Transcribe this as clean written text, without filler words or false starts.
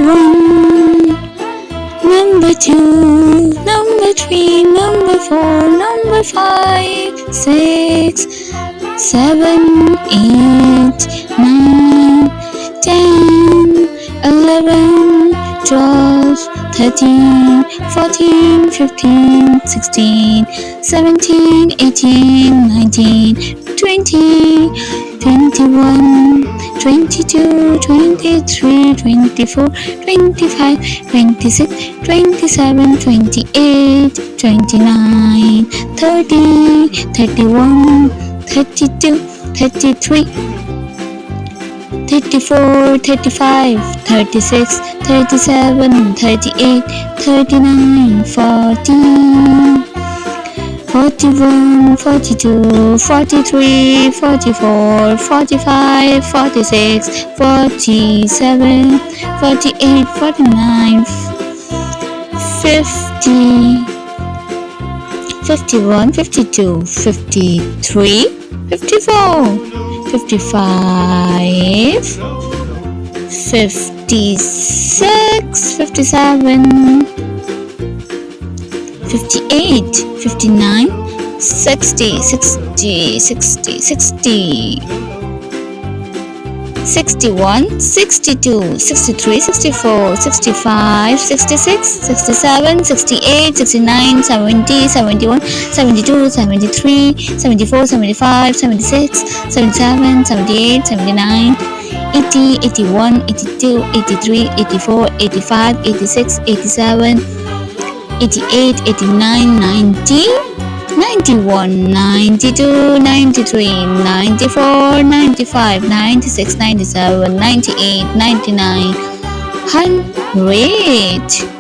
1, number 2, number 3, number 4, number 5, 6, 7, 8, 9, 10, 11, 12, 13, 14, 15, 16, 17, 18, 19, 20, 21, 22, 23, 24, 25, 26, 27, 28, 29, 30, 31, 32, 33, 34, 35, 36, 37, 38, 39, 40, 41, 42, 43, 44, 45, 46, 47, 48, 49, 50, 51, 52, 53, 54, 55, 56, 57, 58, 59, 60, 60, 60, 60, 61, 62, 63, 64, 65, 66, 67, 68, 69, 70, 71, 72, 73, 74, 75, 76, 77, 78, 79, 80, 81, 82, 83, 84, 85, 86, 87, 88, 89, 90, 91, 92, 93, 94, 95, 96, 97, 98, 99, 100.